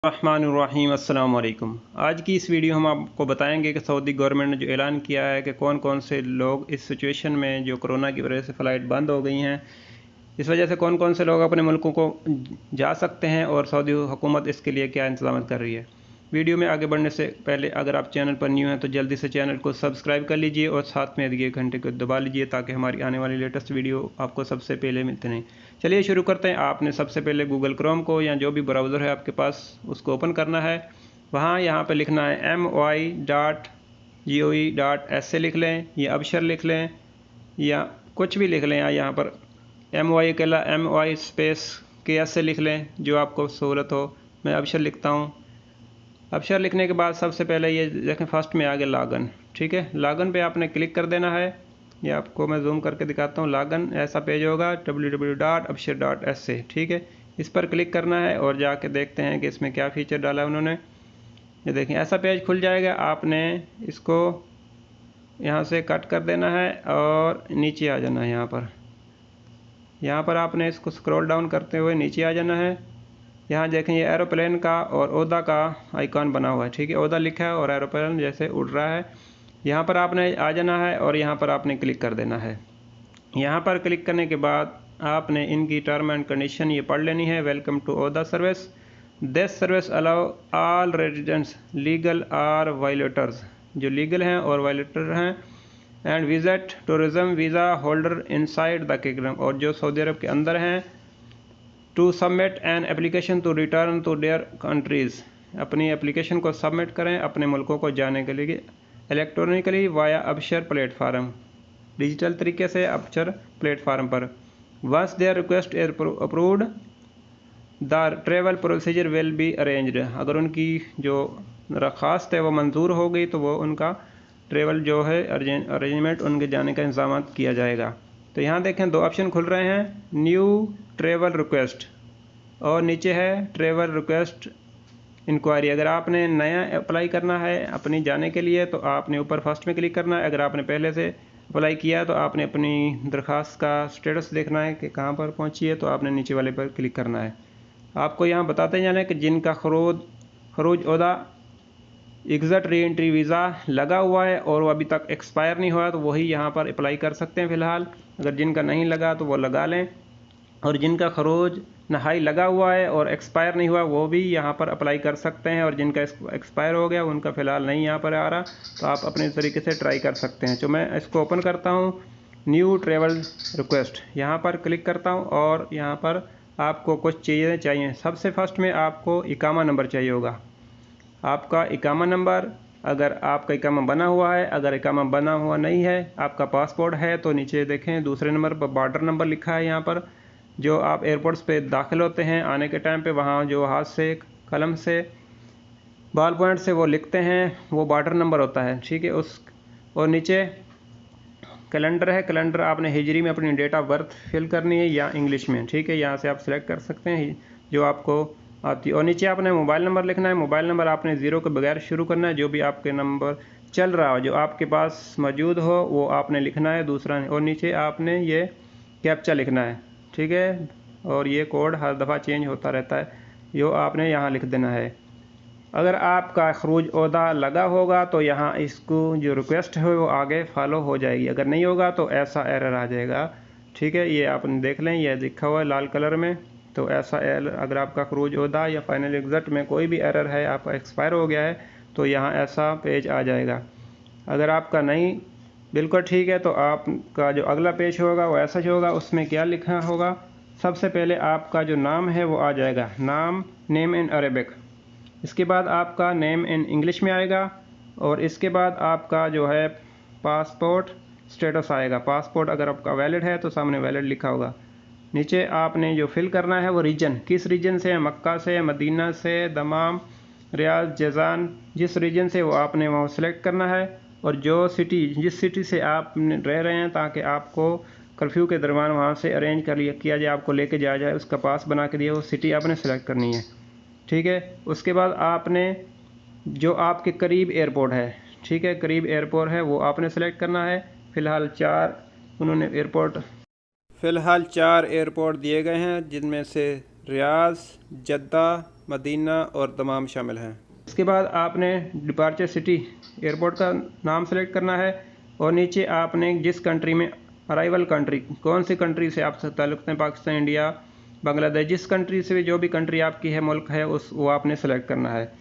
रहमानुर्रहीम अस्सलाम वालेकुम। आज की इस वीडियो हम आपको बताएंगे कि सऊदी गवर्नमेंट ने जो ऐलान किया है कि कौन कौन से लोग इस सिचुएशन में जो कोरोना की वजह से फ़्लाइट बंद हो गई हैं, इस वजह से कौन कौन से लोग अपने मुल्कों को जा सकते हैं और सऊदी हुकूमत इसके लिए क्या इंतजाम कर रही है। वीडियो में आगे बढ़ने से पहले अगर आप चैनल पर न्यू हैं तो जल्दी से चैनल को सब्सक्राइब कर लीजिए और साथ में दिए घंटे को दबा लीजिए ताकि हमारी आने वाली लेटेस्ट वीडियो आपको सबसे पहले मिलते नहीं। चलिए शुरू करते हैं। आपने सबसे पहले गूगल क्रोम को या जो भी ब्राउज़र है आपके पास उसको ओपन करना है। वहाँ यहाँ पर लिखना है my.gov.sa लिख लें या अबशर लिख लें या कुछ भी लिख लें। यहाँ पर my अकेला my स्पेस KSA लिख लें, जो आपको सहूलत हो। मैं अबशर लिखता हूँ। अबशर लिखने के बाद सबसे पहले ये देखें फर्स्ट में आ गया लॉगिन। ठीक है, लॉगिन पे आपने क्लिक कर देना है। ये आपको मैं जूम करके दिखाता हूँ। लॉगिन ऐसा पेज होगा www.abshir.sa। ठीक है, इस पर क्लिक करना है और जाके देखते हैं कि इसमें क्या फ़ीचर डाला है उन्होंने। ये देखें ऐसा पेज खुल जाएगा। आपने इसको यहाँ से कट कर देना है और नीचे आ जाना है। यहाँ पर आपने इसको स्क्रॉल डाउन करते हुए नीचे आ जाना है। यहाँ देखें ये एरोप्लेन का और ओदा का आइकॉन बना हुआ है। ठीक है, ओदा लिखा है और एरोप्लेन जैसे उड़ रहा है। यहाँ पर आपने आ जाना है और यहाँ पर आपने क्लिक कर देना है। यहाँ पर क्लिक करने के बाद आपने इनकी टर्म एंड कंडीशन ये पढ़ लेनी है। Welcome to Awda service, this service allow all residents legal or violators, जो लीगल हैं और वायलेटर हैं, and visit tourism visa holder inside the kingdom, और जो सऊदी अरब के अंदर हैं, to submit an application to return to their countries, अपनी एप्लीकेशन को सबमिट करें अपने मुल्कों को जाने के लिए electronically via Absher platform, digital तरीके से अबशर प्लेटफार्म पर। Once their request is approved the travel procedure will be arranged, अगर उनकी जो दरख्वास्त है वो मंजूर हो गई तो वो उनका ट्रेवल जो है अरेंजमेंट उनके जाने का इंतजाम किया जाएगा। तो यहाँ देखें दो ऑप्शन खुल रहे हैं, न्यू ट्रेवल रिक्वेस्ट और नीचे है ट्रेवल रिक्वेस्ट इंक्वायरी। अगर आपने नया अप्लाई करना है अपनी जाने के लिए तो आपने ऊपर फर्स्ट में क्लिक करना है। अगर आपने पहले से अप्लाई किया तो आपने अपनी दरख्वास्त का स्टेटस देखना है कि कहाँ पर पहुँची है, तो आपने नीचे वाले पर क्लिक करना है। आपको यहाँ बताते जाना है कि जिनका खरूज ओदा एग्ज़िट री एंट्री वीज़ा लगा हुआ है और वो अभी तक एक्सपायर नहीं हुआ तो वही यहाँ पर अप्लाई कर सकते हैं फ़िलहाल। अगर जिनका नहीं लगा तो वो लगा लें, और जिनका खरोज नहाई लगा हुआ है और एक्सपायर नहीं हुआ वो भी यहाँ पर अप्लाई कर सकते हैं, और जिनका एक्सपायर हो गया उनका फ़िलहाल नहीं यहाँ पर आ रहा तो आप अपने तरीके से ट्राई कर सकते हैं। तो मैं इसको ओपन करता हूँ, न्यू ट्रेवल रिक्वेस्ट, यहाँ पर क्लिक करता हूँ और यहाँ पर आपको कुछ चीज़ें चाहिए। सबसे फर्स्ट में आपको इकामा नंबर चाहिए होगा, आपका इकामा नंबर, अगर आपका इकामा बना हुआ है। अगर इकामा बना हुआ नहीं है, आपका पासपोर्ट है तो नीचे देखें दूसरे नंबर पर बॉर्डर नंबर लिखा है। यहाँ पर जो आप एयरपोर्ट्स पे दाखिल होते हैं आने के टाइम पे वहाँ जो हाथ से कलम से बॉल पॉइंट से वो लिखते हैं वो बॉर्डर नंबर होता है। ठीक है, उस और नीचे कैलेंडर है। कैलेंडर आपने हिजरी में अपनी डेट ऑफ बर्थ फिल करनी है या इंग्लिश में। ठीक है, यहाँ से आप सिलेक्ट कर सकते हैं जो आपको आती है। और नीचे आपने मोबाइल नंबर लिखना है। मोबाइल नंबर आपने ज़ीरो के बगैर शुरू करना है। जो भी आपके नंबर चल रहा हो जो आपके पास मौजूद हो वो आपने लिखना है, दूसरा नहीं। और नीचे आपने ये कैप्चा लिखना है। ठीक है, और ये कोड हर दफ़ा चेंज होता रहता है, जो आपने यहाँ लिख देना है। अगर आपका खरूज ओहदा लगा होगा तो यहाँ इसको जो रिक्वेस्ट है वो आगे फॉलो हो जाएगी, अगर नहीं होगा तो ऐसा एरर आ जाएगा। ठीक है, ये आपने देख लें, ये लिखा हुआ है लाल कलर में। तो ऐसा एरर, अगर आपका खरूज ओहदा या फाइनल एग्ज़िट में कोई भी एरर है, आपका एक्सपायर हो गया है, तो यहाँ ऐसा पेज आ जाएगा। अगर आपका नहीं बिल्कुल ठीक है तो आपका जो अगला पेज होगा वो ऐसा ही होगा। उसमें क्या लिखा होगा, सबसे पहले आपका जो नाम है वो आ जाएगा, नेम इन अरेबिक। इसके बाद आपका नेम इन इंग्लिश में आएगा, और इसके बाद आपका जो है पासपोर्ट स्टेटस आएगा। पासपोर्ट अगर आपका वैलिड है तो सामने वैलिड लिखा होगा। नीचे आपने जो फिल करना है वो रीजन, किस रीजन से, मक्का से, मदीना से, दमाम, रियाद, जैजान, जिस रीजन से वो आपने वहाँ सेलेक्ट करना है। और जो सिटी, जिस सिटी से आप रह रहे हैं, ताकि आपको कर्फ्यू के दरमियान वहाँ से अरेंज कर लिया किया जाए, आपको लेके जाया जाए, उसका पास बना के दिया, वो सिटी आपने सेलेक्ट करनी है। ठीक है, उसके बाद आपने जो आपके करीब एयरपोर्ट है, ठीक है, करीब एयरपोर्ट है वो आपने सेलेक्ट करना है। फ़िलहाल चार एयरपोर्ट दिए गए हैं, जिनमें से रियाज, जद्दा, मदीना और दमाम शामिल हैं। इसके बाद आपने डिपार्चर सिटी एयरपोर्ट का नाम सेलेक्ट करना है और नीचे आपने जिस कंट्री में अराइवल कंट्री, कौन सी कंट्री से आप ताल्लुक़ हैं, पाकिस्तान, इंडिया, बांग्लादेश, जिस कंट्री से भी जो भी कंट्री आपकी है, मुल्क है, वो आपने सेलेक्ट करना है।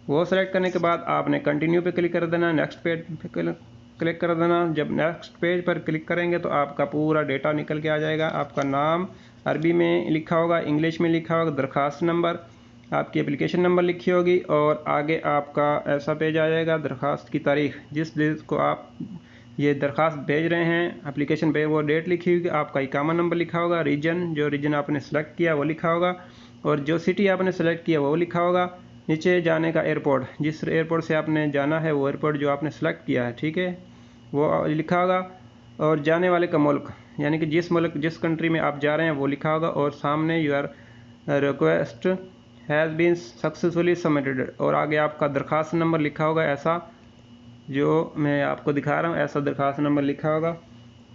वो सेलेक्ट करने के बाद आपने कंटिन्यू पे क्लिक कर देना, नेक्स्ट पेज पे क्लिक कर देना। जब नेक्स्ट पेज पर क्लिक करेंगे तो आपका पूरा डेटा निकल के आ जाएगा। आपका नाम अरबी में लिखा होगा, इंग्लिश में लिखा होगा, दरख्वास्त नंबर, आपकी एप्लीकेशन नंबर लिखी होगी और आगे आपका ऐसा पेज आ जाएगा, दरख्वास्त की तारीख, जिस डेट को आप ये दरख्वास्त भेज रहे हैं, एप्लीकेशन पे वो डेट लिखी होगी, आपका इकामा नंबर लिखा होगा, रीजन, जो रीजन आपने सेलेक्ट किया वो लिखा होगा और जो सिटी आपने सेलेक्ट किया वो लिखा होगा। नीचे जाने का एयरपोर्ट, जिस एयरपोर्ट से आपने जाना है वो एयरपोर्ट जो आपने सेलेक्ट किया है, ठीक है, वो लिखा होगा और जाने वाले का मुल्क, यानी कि जिस मुल्क, जिस कंट्री में आप जा रहे हैं वो लिखा होगा और सामने your request has been successfully submitted और आगे आपका दरख्वास्त नंबर लिखा होगा, ऐसा जो मैं आपको दिखा रहा हूँ, ऐसा दरख्वास्त नंबर लिखा होगा।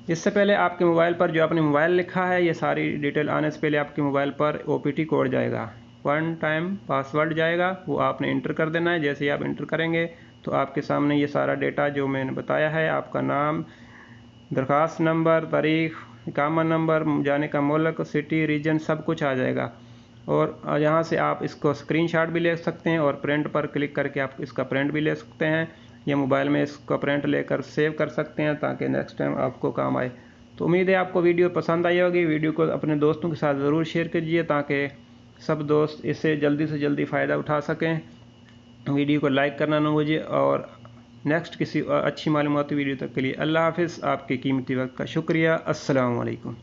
इससे पहले आपके मोबाइल पर जो आपने मोबाइल लिखा है, ये सारी डिटेल आने से पहले आपके मोबाइल पर OPT कोड जाएगा, 1 टाइम पासवर्ड जाएगा, वो आपने इंटर कर देना है। जैसे ही आप इंटर करेंगे तो आपके सामने ये सारा डेटा जो मैंने बताया है, आपका नाम, दरख्वास्त नंबर, तारीख, इकामा नंबर, जाने का मुल्क, सिटी, रीजन, सब कुछ आ जाएगा। और यहाँ से आप इसको स्क्रीनशॉट भी ले सकते हैं और प्रिंट पर क्लिक करके आप इसका प्रिंट भी ले सकते हैं या मोबाइल में इसका प्रिंट लेकर सेव कर सकते हैं ताकि नेक्स्ट टाइम आपको काम आए। तो उम्मीद है आपको वीडियो पसंद आई होगी। वीडियो को अपने दोस्तों के साथ ज़रूर शेयर कीजिए ताकि सब दोस्त इससे जल्दी से जल्दी फ़ायदा उठा सकें। वीडियो को लाइक करना ना भूलिए और नेक्स्ट किसी अच्छी मालूमाती वीडियो तक के लिए अल्लाह हाफ़िज़। आपके कीमती वक्त का शुक्रिया। अस्सलामु अलैकुम।